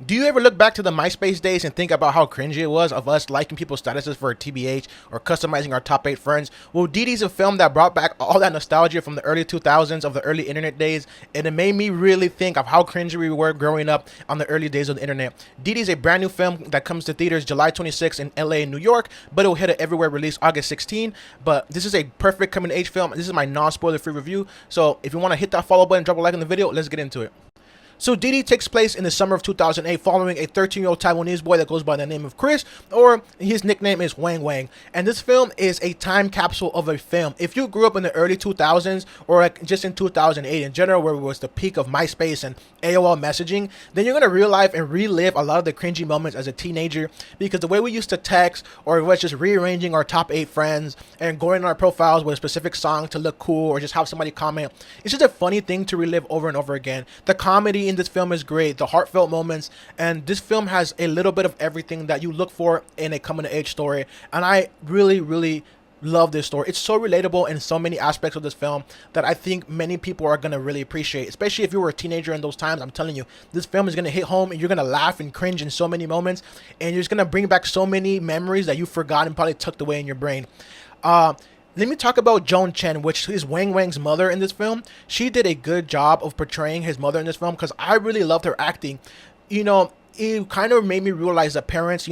Do you ever look back to the MySpace days and think about how cringy it was of us liking people's statuses for a TBH or customizing our top 8 friends? Well, Didi's a film that brought back all that nostalgia from the early 2000s of the early internet days, and it made me really think of how cringy we were growing up on the early days of the internet. Didi's a brand new film that comes to theaters July 26 in LA and New York, but it will hit it everywhere released August 16. But this is a perfect coming of age film. This is my non-spoiler free review, so if you want to hit that follow button, drop a like on the video, let's get into it. So Didi takes place in the summer of 2008 following a 13-year-old Taiwanese boy that goes by the name of Chris, or his nickname is Wang. And this film is a time capsule of a film. If you grew up in the early 2000s or like just in 2008 in general, where it was the peak of MySpace and AOL messaging, then you're going to relive and relive a lot of the cringy moments as a teenager, because the way we used to text or was just rearranging our top 8 friends and going on our profiles with a specific song to look cool or just have somebody comment, it's just a funny thing to relive over and over again. The comedy in this film is great, the heartfelt moments, and this film has a little bit of everything that you look for in a coming of age story. And I really love this story. It's so relatable in so many aspects of this film that I think many people are going to really appreciate, especially if you were a teenager in those times. I'm telling you, this film is going to hit home and you're going to laugh and cringe in so many moments, and you're just going to bring back so many memories that you forgot and probably tucked away in your brain. Let me talk about Joan Chen, which is Wang's mother in this film. She did a good job of portraying his mother in this film because I really loved her acting. You know, it kind of made me realize that parents,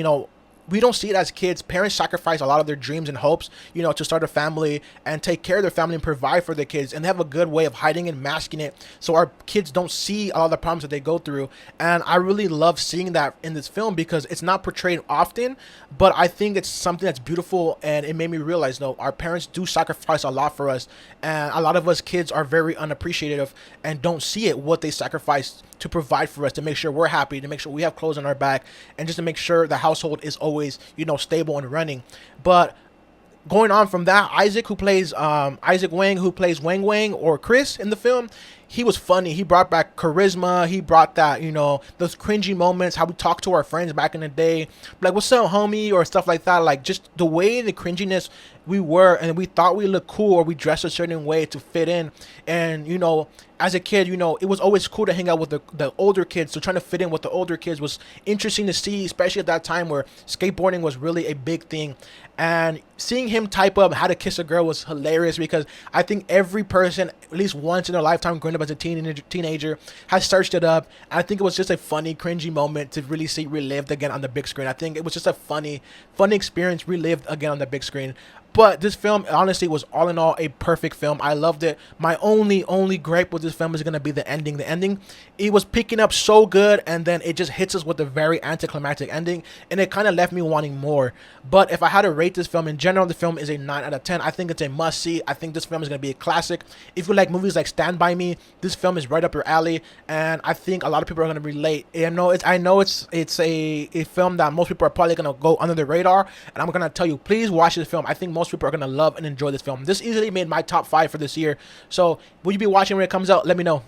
we don't see it as kids. Parents sacrifice a lot of their dreams and hopes, to start a family and take care of their family and provide for their kids. And they have a good way of hiding and masking it so our kids don't see a lot of the problems that they go through. And I really love seeing that in this film because it's not portrayed often, but I think it's something that's beautiful, and it made me realize, no, our parents do sacrifice a lot for us. And a lot of us kids are very unappreciative and don't see it, what they sacrifice to provide for us, to make sure we're happy, to make sure we have clothes on our back, and just to make sure the household is always, stable and running. But going on from that, Izaac Wang, who plays Wang or Chris in the film, he was funny. He brought back charisma. He brought that, those cringy moments, how we talked to our friends back in the day, like, what's up, homie, or stuff like that. Like, just the way the cringiness we were, and we thought we looked cool or we dressed a certain way to fit in. And, as a kid, it was always cool to hang out with the older kids. So trying to fit in with the older kids was interesting to see, especially at that time where skateboarding was really a big thing. And seeing him type up How to Kiss a Girl was hilarious, because I think every person, at least once in their lifetime growing up as a teenager, has searched it up. And I think it was just a funny, cringy moment to really see relived again on the big screen. I think it was just a funny experience relived again on the big screen. But this film, honestly, was all in all a perfect film. I loved it. My only gripe with this film is going to be the ending. The ending, it was picking up so good, and then it just hits us with a very anticlimactic ending, and it kind of left me wanting more. But if I had to rate this film in general, the film is a 9 out of 10. I think it's a must-see. I think this film is going to be a classic. If you like movies like Stand By Me, this film is right up your alley, and I think a lot of people are going to relate. I know it's a film that most people are probably going to go under the radar, and I'm going to tell you, please watch this film. I think most people are going to love and enjoy this film. This easily made my top 5 for this year. So will you be watching when it comes out? Let me know.